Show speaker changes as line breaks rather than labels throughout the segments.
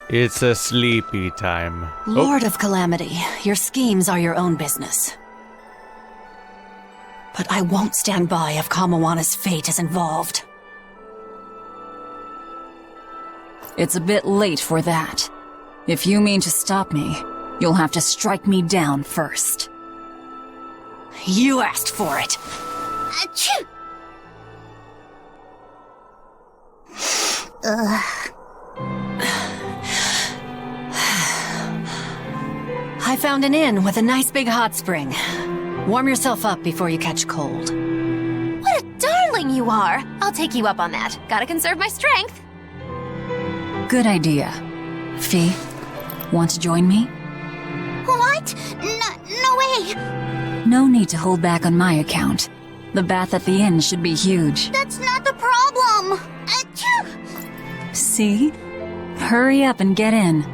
It's a sleepy time.
Lord of Calamity, your schemes are your own business. But I won't stand by if Kamawana's fate is involved.
It's a bit late for that. If you mean to stop me, you'll have to strike me down first.
You asked for it.
Achoo!
I found an inn with a nice big hot spring. Warm yourself up before you catch cold.
What a darling you are! I'll take you up on that. Gotta conserve my strength.
Good idea. Fee, want to join me?
What? No way!
No need to hold back on my account. The bath at the inn should be huge.
That's not the problem! Achoo!
See? Hurry up and get in.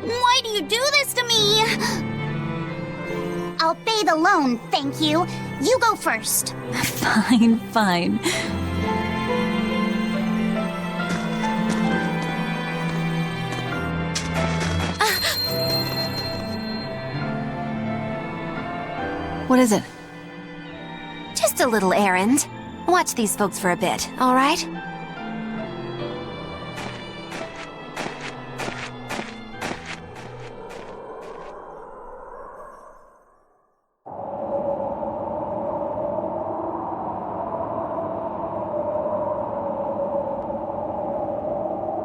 Why do you do this to me? I'll bathe alone, thank you. You go first.
Fine, fine.
What is it?
Just a little errand. Watch these folks for a bit, all right?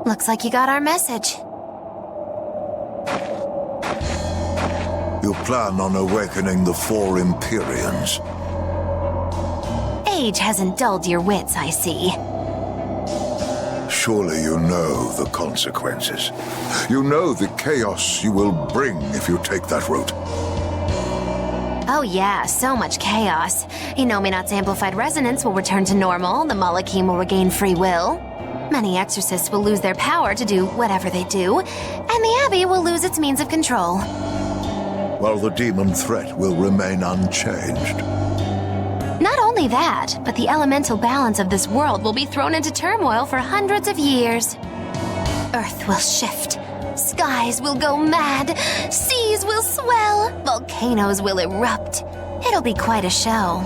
Looks like you got our message.
You plan on awakening the four Empyreans.
Age hasn't dulled your wits, I see.
Surely you know the consequences. You know the chaos you will bring if you take that route.
Oh yeah, so much chaos. Inominat's amplified resonance will return to normal, the Malachim will regain free will. Many exorcists will lose their power to do whatever they do, and the Abbey will lose its means of control.
While the demon threat will remain unchanged.
Not only that, but the elemental balance of this world will be thrown into turmoil for hundreds of years. Earth will shift, skies will go mad, seas will swell, volcanoes will erupt. It'll be quite a show.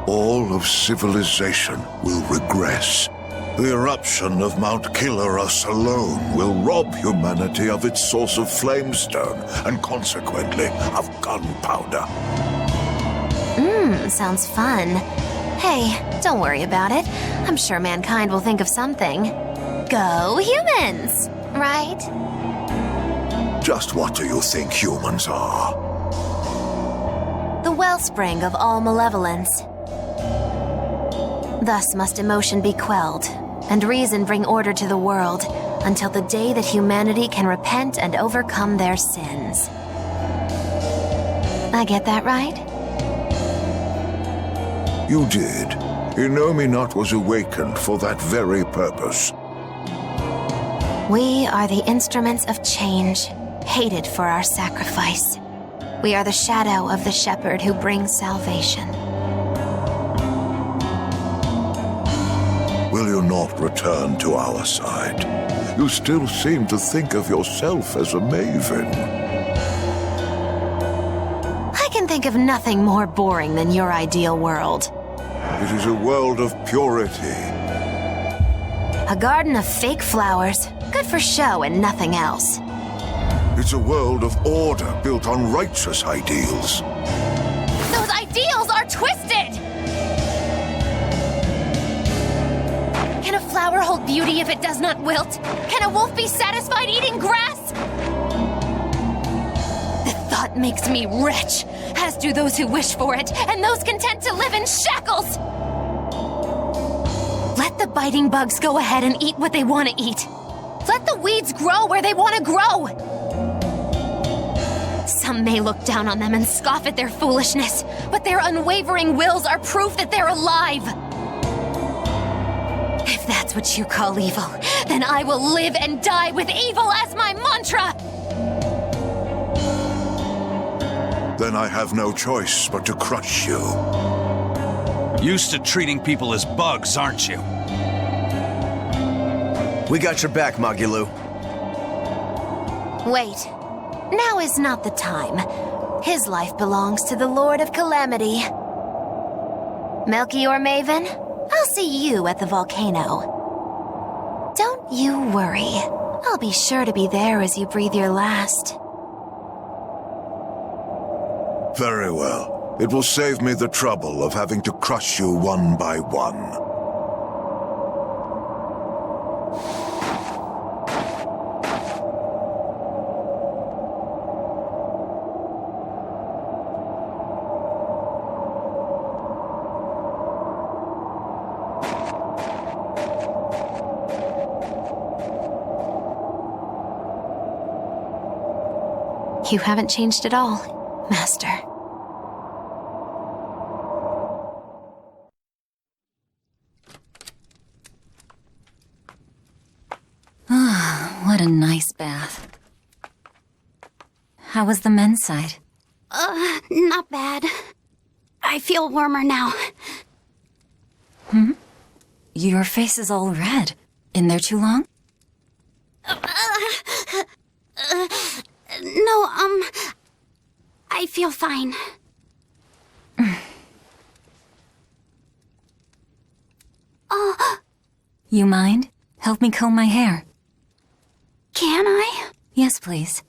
All of civilization will regress. The eruption of Mount Killerus alone will rob humanity of its source of flamestone and consequently of gunpowder.
Sounds fun. Hey, don't worry about it. I'm sure mankind will think of something. Go humans, right?
Just what do you think humans are?
The wellspring of all malevolence. Thus must emotion be quelled, and reason bring order to the world, until the day that humanity can repent and overcome their sins. I get that right?
You did. Inominat was awakened for that very purpose.
We are the instruments of change, hated for our sacrifice. We are the shadow of the shepherd who brings salvation.
Will you not return to our side? You still seem to think of yourself as a maven.
I can think of nothing more boring than your ideal world.
It is a world of purity.
A garden of fake flowers, good for show and nothing else.
It's a world of order built on righteous ideals.
Those ideals are twisted! Can a flower hold beauty if it does not wilt? Can a wolf be satisfied eating grass? The thought makes me rich, as do those who wish for it, and those content to live in shackles! Let the biting bugs go ahead and eat what they want to eat. Let the weeds grow where they want to grow! Some may look down on them and scoff at their foolishness, but their unwavering wills are proof that they're alive. If that's what you call evil, then I will live and die with evil as my mantra!
Then I have no choice but to crush you.
Used to treating people as bugs, aren't you? We got your back, Magilou.
Wait. Now is not the time. His life belongs to the Lord of Calamity. Melchior Maven, I'll see you at the volcano. Don't you worry. I'll be sure to be there as you breathe your last.
Very well. It will save me the trouble of having to crush you one by one.
You haven't changed at all, Master.
What a nice bath. How was the men's side?
Not bad. I feel warmer now.
Your face is all red. In there too long?
No, I feel fine.
You mind? Help me comb my hair.
Can I?
Yes, please.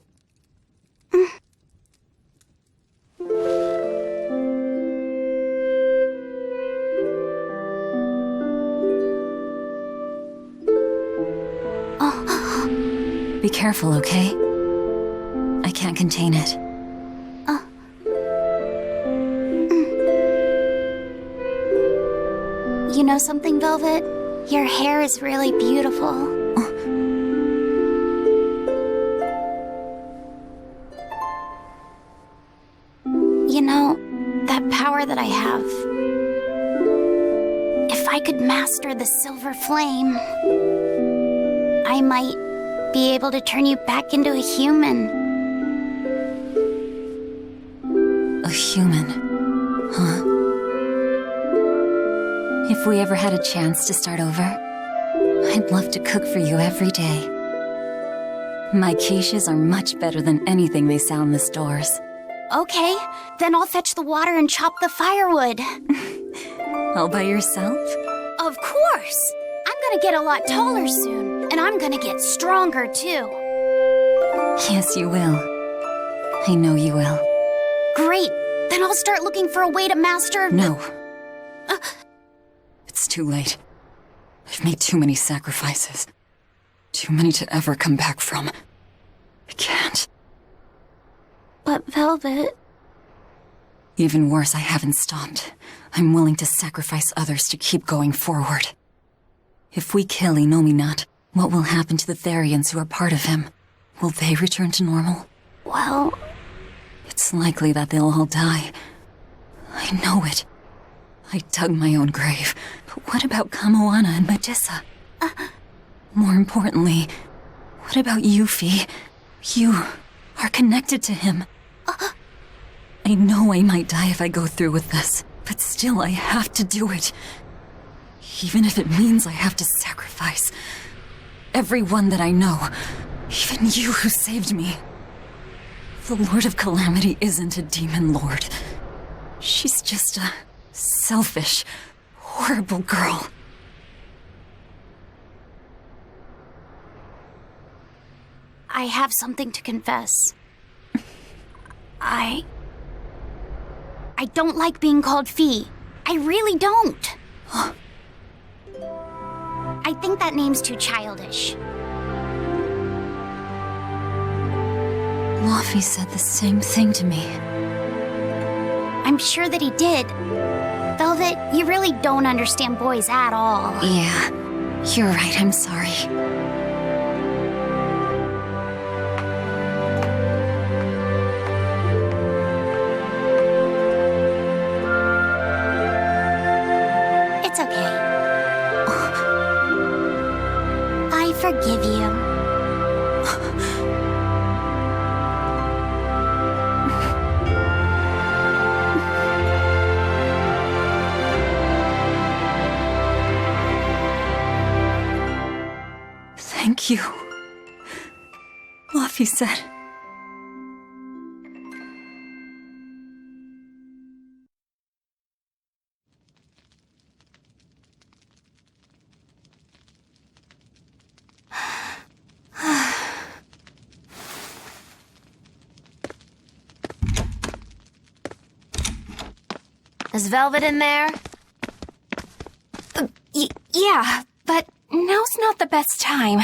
Be careful, okay? I can't contain it.
You know something, Velvet? Your hair is really beautiful. You know, that power that I have... If I could master the silver flame, I might be able to turn you back into a human.
A human, huh? If we ever had a chance to start over, I'd love to cook for you every day. My quiches are much better than anything they sell in the stores.
Okay, then I'll fetch the water and chop the firewood.
All by yourself?
Of course! I'm gonna get a lot taller soon, and I'm gonna get stronger too.
Yes, you will. I know you will.
Great! Then I'll start looking for a way to master...
No. It's too late. I've made too many sacrifices. Too many to ever come back from. I can't.
But Velvet...
Even worse, I haven't stopped. I'm willing to sacrifice others to keep going forward. If we kill Inomata, what will happen to the Therians who are part of him? Will they return to normal?
Well...
It's likely that they'll all die. I know it. I dug my own grave. But what about Kamoana and Majissa? More importantly, what about Yuffie? You are connected to him. I know I might die if I go through with this, but still I have to do it. Even if it means I have to sacrifice everyone that I know, even you who saved me. The Lord of Calamity isn't a demon lord. She's just a selfish, horrible girl.
I have something to confess. I don't like being called Fee. I really don't. I think that name's too childish.
Luffy said the same thing to me.
I'm sure that he did. Velvet, you really don't understand boys at all.
Yeah, you're right, I'm sorry.
It's okay. I forgive you.
Thank you. Luffy said.
Is Velvet in there?
Yeah, but now's not the best time.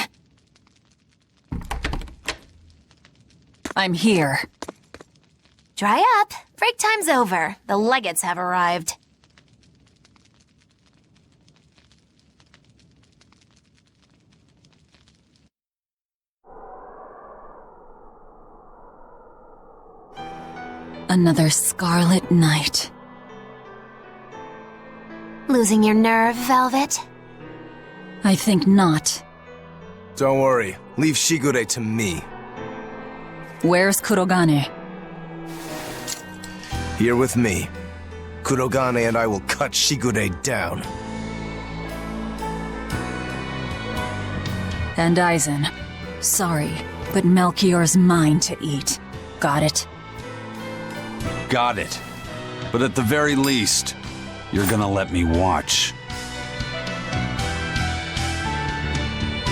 I'm here.
Dry up. Break time's over. The legates have arrived.
Another Scarlet night.
Losing your nerve, Velvet?
I think not.
Don't worry, leave Shigure to me.
Where's Kurogane?
Here with me. Kurogane and I will cut Shigure down.
And Aizen. Sorry, but Melchior's mine to eat. Got it?
Got it. But at the very least, you're gonna let me watch.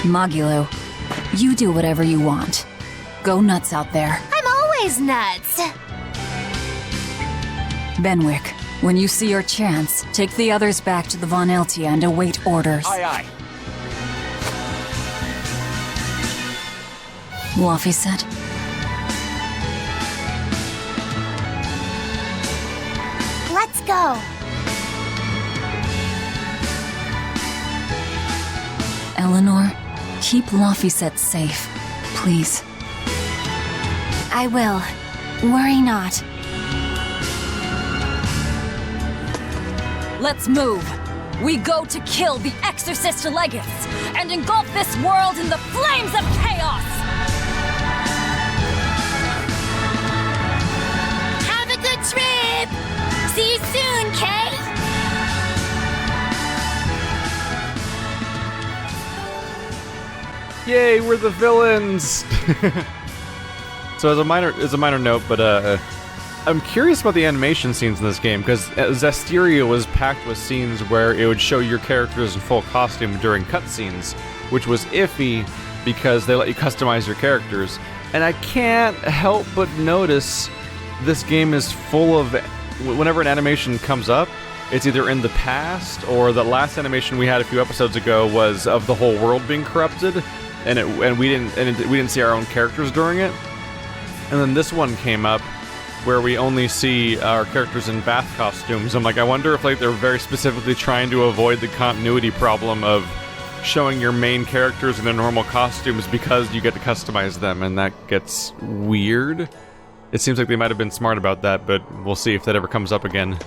Magilo, you do whatever you want. Go nuts out there.
I'm always nuts.
Benwick, when you see your chance, take the others back to the Von Eltia and await orders.
Aye, aye.
Luffy said.
Let's go.
Eleanor, keep Laphicet safe, please.
I will. Worry not.
Let's move. We go to kill the Exorcist Legates and engulf this world in the flames of chaos!
Have a good trip. See you soon, Kay.
Yay, we're the villains! So as a minor note, but I'm curious about the animation scenes in this game, because Zestiria was packed with scenes where it would show your characters in full costume during cutscenes, which was iffy because they let you customize your characters. And I can't help but notice this game is full of... Whenever an animation comes up, it's either in the past, or the last animation we had a few episodes ago was of the whole world being corrupted, and we didn't see our own characters during it. And then this one came up where we only see our characters in bath costumes. I'm like, I wonder if they're very specifically trying to avoid the continuity problem of showing your main characters in their normal costumes because you get to customize them, and that gets weird. It seems like they might have been smart about that, but we'll see if that ever comes up again.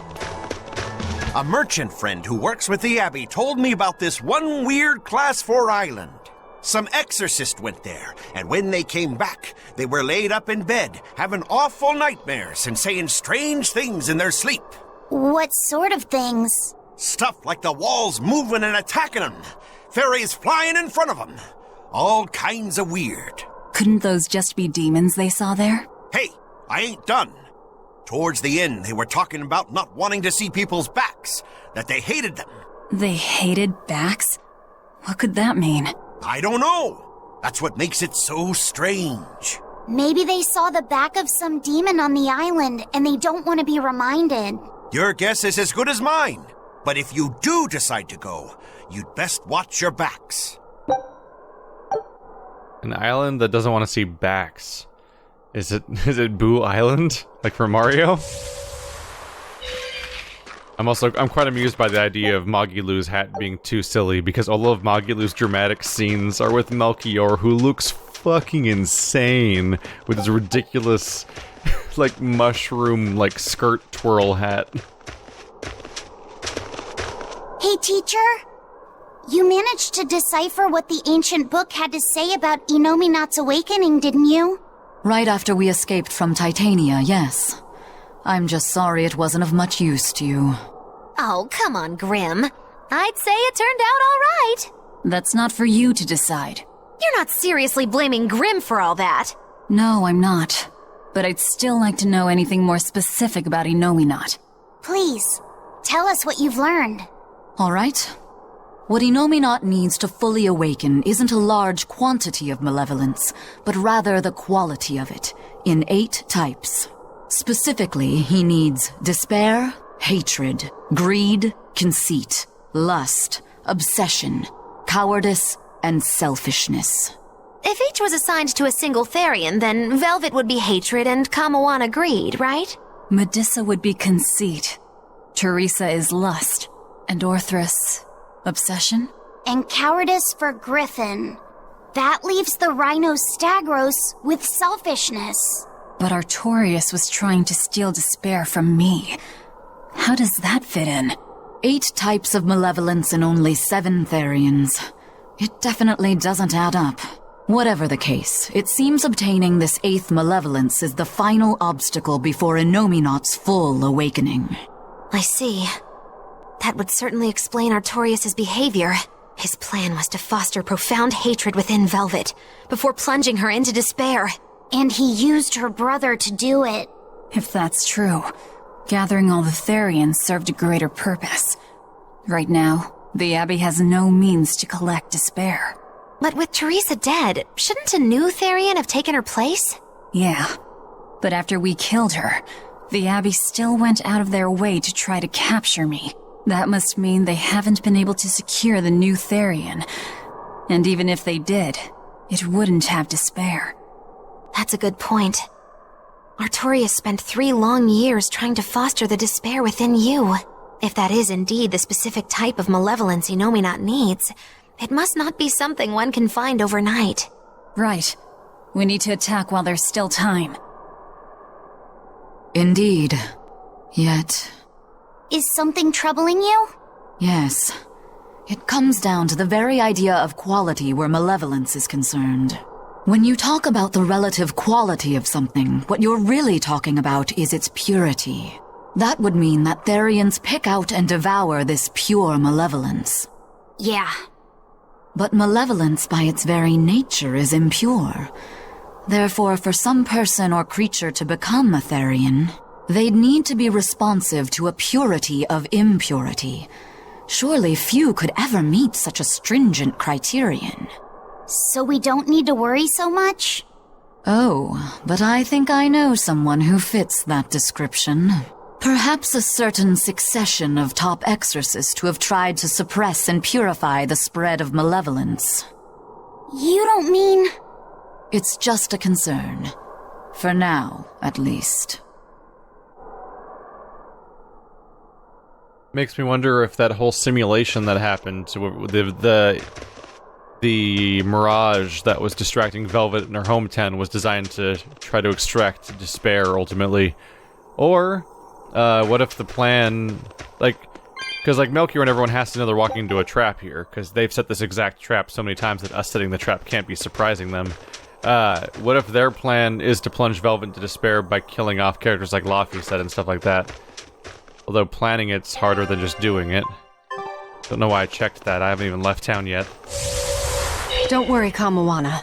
A merchant friend who works with the Abbey told me about this one weird Class 4 island. Some exorcist went there, and when they came back, they were laid up in bed, having awful nightmares and saying strange things in their sleep.
What sort of things?
Stuff like the walls moving and attacking them, fairies flying in front of them. All kinds of weird.
Couldn't those just be demons they saw there?
Hey, I ain't done. Towards the end, they were talking about not wanting to see people's backs, that they hated them.
They hated backs? What could that mean?
I don't know. That's what makes it so strange.
Maybe they saw the back of some demon on the island and they don't want to be reminded.
Your guess is as good as mine. But if you do decide to go, you'd best watch your backs.
An island that doesn't want to see backs. Is it Boo Island? Like from Mario? I'm quite amused by the idea of Magilu's hat being too silly, because all of Magilu's dramatic scenes are with Melchior, who looks fucking insane with his ridiculous, like, mushroom, like, skirt twirl hat.
Hey, teacher? You managed to decipher what the ancient book had to say about Inomina's awakening, didn't you?
Right after we escaped from Titania, yes. I'm just sorry it wasn't of much use to you.
Oh, come on, Grim. I'd say it turned out all right.
That's not for you to decide.
You're not seriously blaming Grimm for all that.
No, I'm not. But I'd still like to know anything more specific about Inominat.
Please, tell us what you've learned.
All right. What Inominat needs to fully awaken isn't a large quantity of malevolence, but rather the quality of it, in 8 types. Specifically, he needs despair, hatred, greed, conceit, lust, obsession, cowardice, and selfishness.
If each was assigned to a single Therian, then Velvet would be hatred and Kamawana greed, right?
Medissa would be conceit. Teresa is lust. And Orthrus, obsession?
And cowardice for Griffin. That leaves the Rhino Stagros with selfishness.
But Artorius was trying to steal despair from me. How does that fit in? 8 types of malevolence and only 7 Therians. It definitely doesn't add up. Whatever the case, it seems obtaining this 8th malevolence is the final obstacle before Inominat's full awakening.
I see. That would certainly explain Artorius' behavior. His plan was to foster profound hatred within Velvet, before plunging her into despair.
And he used her brother to do it.
If that's true, gathering all the Therians served a greater purpose. Right now, the Abbey has no means to collect despair.
But with Teresa dead, shouldn't a new Therian have taken her place?
Yeah, but after we killed her, the Abbey still went out of their way to try to capture me. That must mean they haven't been able to secure the new Therian. And even if they did, it wouldn't have despair.
That's a good point. Artorius spent 3 long years trying to foster the despair within you. If that is indeed the specific type of malevolence Inominat needs, it must not be something one can find overnight.
Right. We need to attack while there's still time.
Indeed. Yet...
Is something troubling you?
Yes. It comes down to the very idea of quality where malevolence is concerned. When you talk about the relative quality of something, what you're really talking about is its purity. That would mean that Therians pick out and devour this pure malevolence.
Yeah.
But malevolence by its very nature is impure. Therefore, for some person or creature to become a Therian, they'd need to be responsive to a purity of impurity. Surely few could ever meet such a stringent criterion.
So we don't need to worry so much?
Oh, but I think I know someone who fits that description. Perhaps a certain succession of top exorcists who have tried to suppress and purify the spread of malevolence.
You don't mean...
It's just a concern. For now, at least.
Makes me wonder if that whole simulation that happened, the mirage that was distracting Velvet in her hometown was designed to try to extract despair, ultimately. Or, what if the plan, because Melchior and everyone has to know they're walking into a trap here, because they've set this exact trap so many times that us setting the trap can't be surprising them. What if their plan is to plunge Velvet into despair by killing off characters like Laffy said and stuff like that? Although planning it's harder than just doing it. Don't know why I checked that. I haven't even left town yet.
Don't worry, Kamawana.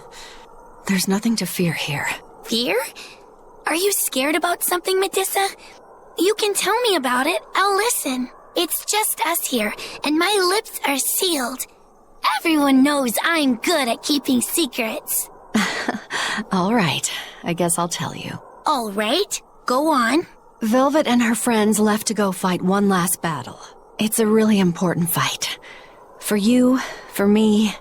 There's nothing to fear here.
Fear? Are you scared about something, Medissa? You can tell me about it. I'll listen. It's just us here, and my lips are sealed. Everyone knows I'm good at keeping secrets.
All right. I guess I'll tell you.
All right. Go on.
Velvet and her friends left to go fight one last battle. It's a really important fight. For you, for me,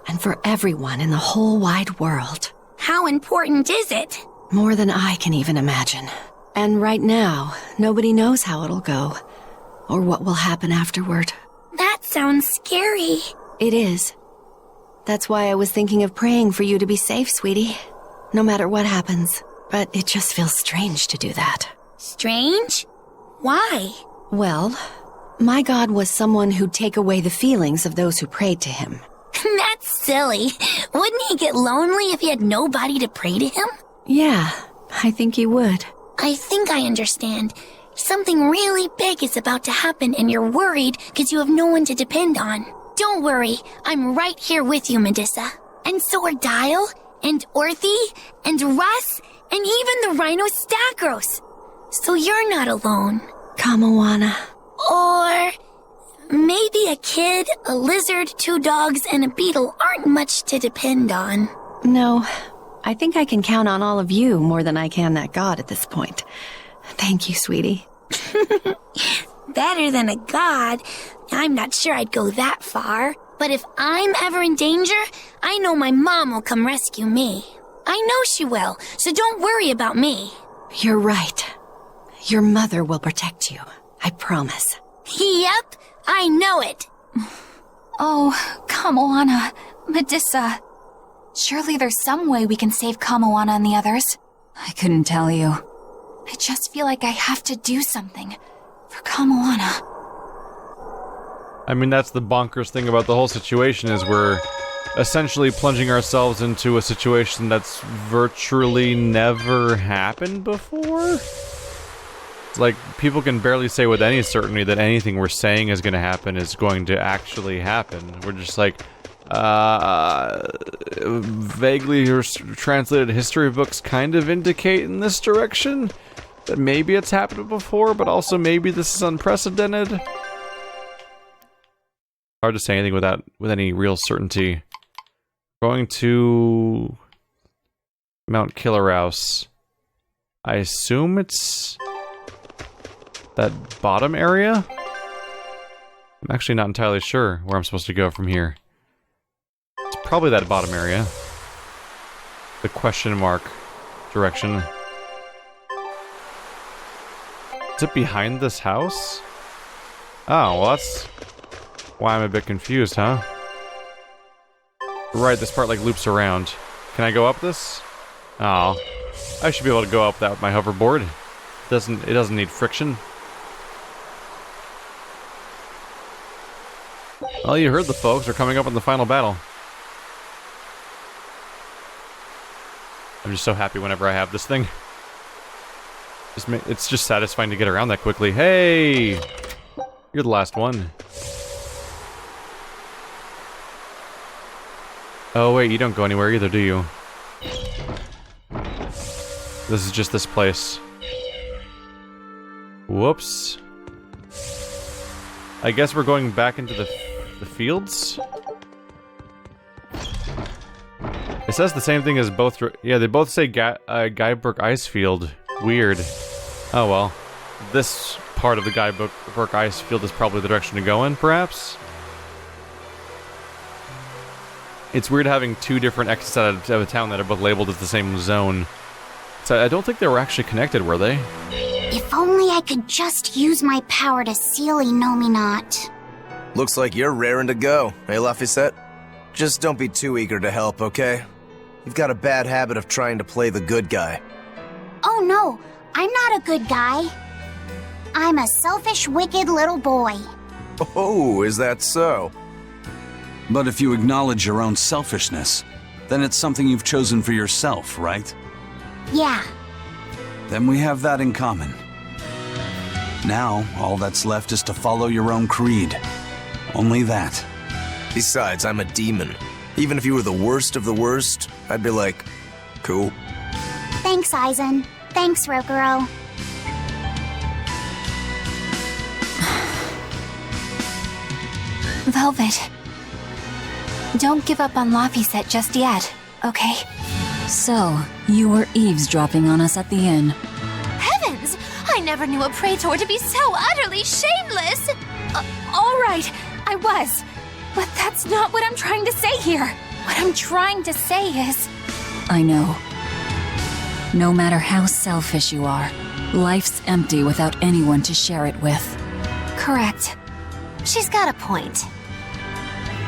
and for everyone in the whole wide world.
How important is it?
More than I can even imagine. And right now, nobody knows how it'll go, or what will happen afterward.
That sounds scary.
It is. That's why I was thinking of praying for you to be safe, sweetie. No matter what happens. But it just feels strange to do that.
Strange? Why?
Well, my God was someone who'd take away the feelings of those who prayed to him.
That's silly. Wouldn't he get lonely if he had nobody to pray to him?
Yeah, I think he would.
I think I understand. Something really big is about to happen and you're worried because you have no one to depend on. Don't worry, I'm right here with you, Medissa. And so are Dial, and Orthy, and Russ, and even the Rhino Stagros. So you're not alone.
Kamawana.
Or maybe a kid, a lizard, 2 dogs, and a beetle aren't much to depend on.
No, I think I can count on all of you more than I can that god at this point. Thank you, sweetie.
Better than a god. I'm not sure I'd go that far. But if I'm ever in danger, I know my mom will come rescue me. I know she will, so don't worry about me.
You're right. Your mother will protect you. I promise.
Yep, I know it.
Oh, Kamoana, Medusa. Surely there's some way we can save Kamoana and the others.
I couldn't tell you.
I just feel like I have to do something for Kamoana.
I mean, that's the bonkers thing about the whole situation, is we're essentially plunging ourselves into a situation that's virtually never happened before. It's like, people can barely say with any certainty that anything we're saying is going to happen is going to actually happen. We're just like, vaguely translated history books kind of indicate in this direction that maybe it's happened before, but also maybe this is unprecedented. Hard to say anything with any real certainty. Going to Mount Killerhouse. I assume it's that bottom area? I'm actually not entirely sure where I'm supposed to go from here. It's probably that bottom area. The question mark direction. Is it behind this house? Oh, well that's why I'm a bit confused, huh? Right, this part like loops around. Can I go up this? Oh, I should be able to go up that with my hoverboard. It doesn't need friction. Well, you heard the folks are coming up in the final battle. I'm just so happy whenever I have this thing. It's just satisfying to get around that quickly. Hey! You're the last one. Oh wait, you don't go anywhere either, do you? This is just this place. Whoops. I guess we're going back into the fields? It says the same thing as both... Yeah, they both say Guybrook Icefield. Weird. Oh well. This part of the Guybrook Icefield is probably the direction to go in, perhaps? It's weird having two different exits out of a town that are both labeled as the same zone. So I don't think they were actually connected, were they?
If only I could just use my power to seal Inominat.
Looks like you're raring to go, eh, Laphicet? Just don't be too eager to help, okay? You've got a bad habit of trying to play the good guy.
Oh no, I'm not a good guy. I'm a selfish, wicked little boy.
Oh, is that so?
But if you acknowledge your own selfishness, then it's something you've chosen for yourself, right?
Yeah.
Then we have that in common. Now, all that's left is to follow your own creed. Only that.
Besides, I'm a demon. Even if you were the worst of the worst, I'd be like, cool.
Thanks, Aizen. Thanks, Rokuro.
Velvet. Don't give up on Laphicet just yet, okay?
So, you were eavesdropping on us at the inn.
Heavens! I never knew a praetor to be so utterly shameless!
All right, I was. But that's not what I'm trying to say here. What I'm trying to say is...
I know. No matter how selfish you are, life's empty without anyone to share it with.
Correct.
She's got a point.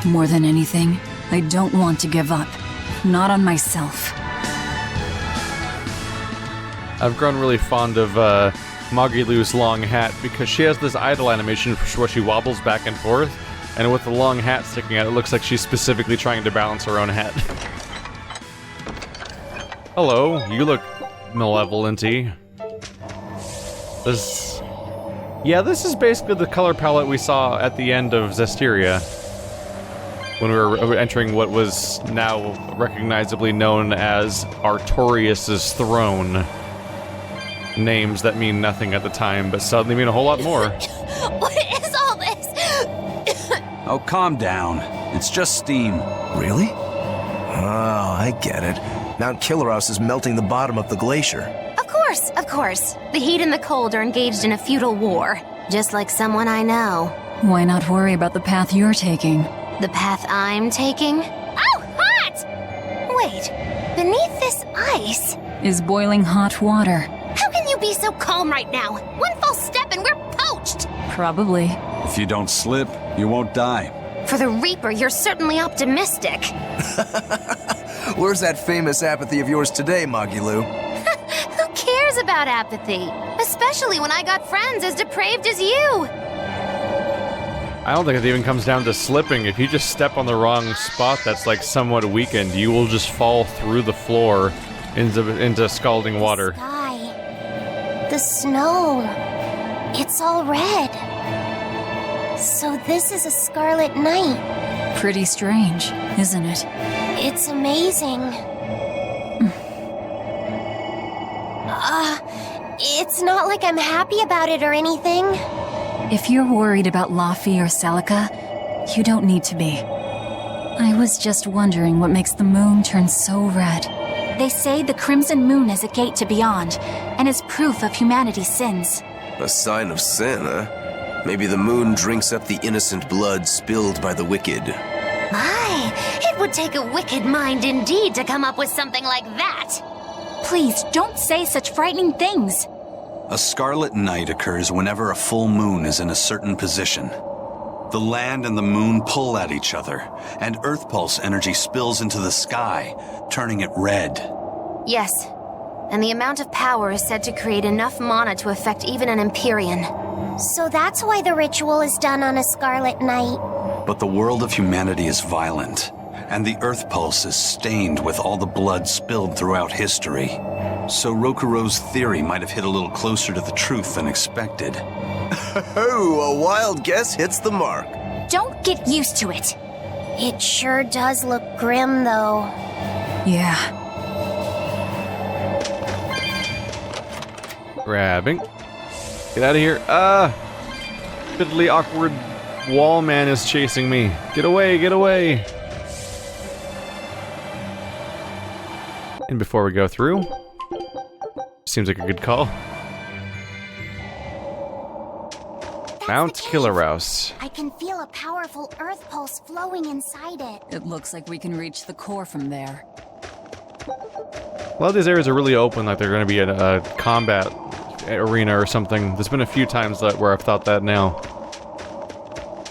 More than anything, I don't want to give up. Not on myself.
I've grown really fond of Magilu's long hat because she has this idle animation where she wobbles back and forth, and with the long hat sticking out, it looks like she's specifically trying to balance her own hat. Hello, you look malevolent-y. Yeah, this is basically the color palette we saw at the end of Zestiria. when we were entering what was now recognizably known as Artorias' throne. Names that mean nothing at the time, but suddenly mean a whole lot more.
What is all this?
Oh, calm down. It's just steam.
Really? Oh, I get it. Mount Killeros is melting the bottom of the glacier.
Of course. The heat and the cold are engaged in a feudal war. Just like someone I know.
Why not worry about the path you're taking?
The path I'm taking? Oh, hot! Wait, beneath this ice...
Is boiling hot water.
How can you be so calm right now? One false step and we're poached!
Probably.
If you don't slip, you won't die.
For the Reaper, you're certainly optimistic.
Where's that famous apathy of yours today, Magilu?
Who cares about apathy? Especially when I got friends as depraved as you.
I don't think it even comes down to slipping. If you just step on the wrong spot that's like somewhat weakened, you will just fall through the floor into scalding water.
The sky. The snow. It's all red. So this is a Scarlet Night.
Pretty strange, isn't it?
It's amazing. It's not like I'm happy about it or anything.
If you're worried about Laffy or Celica, you don't need to be. I was just wondering what makes the moon turn so red.
They say the Crimson Moon is a gate to beyond, and is proof of humanity's sins.
A sign of sin, huh? Maybe the moon drinks up the innocent blood spilled by the wicked.
My, it would take a wicked mind indeed to come up with something like that.
Please, don't say such frightening things.
A scarlet night occurs whenever a full moon is in a certain position. The land and the moon pull at each other, and Earth Pulse energy spills into the sky, turning it red.
Yes, and the amount of power is said to create enough mana to affect even an Empyrean.
So that's why the ritual is done on a Scarlet Night.
But the world of humanity is violent, and the Earth Pulse is stained with all the blood spilled throughout history. So Rokuro's theory might have hit a little closer to the truth than expected.
Oh, a wild guess hits the mark.
Don't get used to it.
It sure does look grim, though.
Yeah.
Grabbing. Get out of here. Fiddly awkward wall man is chasing me. Get away, get away. And before we go through, seems like a good call. Mount Killeros.
I can feel a powerful earth pulse flowing inside it.
It looks like we can reach the core from there.
A lot of these areas are really open, like they're going to be a combat arena or something. There's been a few times where I've thought that now.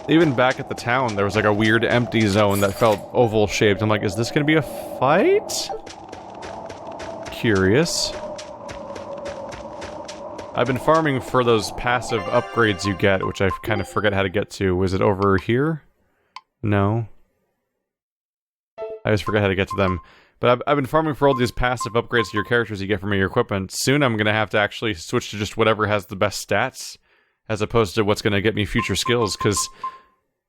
Even back at the town, there was like a weird empty zone that felt oval-shaped. I'm like, is this going to be a fight? Curious. I've been farming for those passive upgrades you get, which I kind of forget how to get to. Was it over here? No. I just forget how to get to them. But I've been farming for all these passive upgrades to your characters you get from your equipment. Soon I'm going to have to actually switch to just whatever has the best stats, as opposed to what's going to get me future skills, because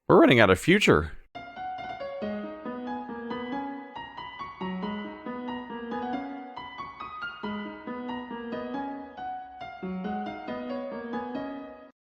we're running out of future.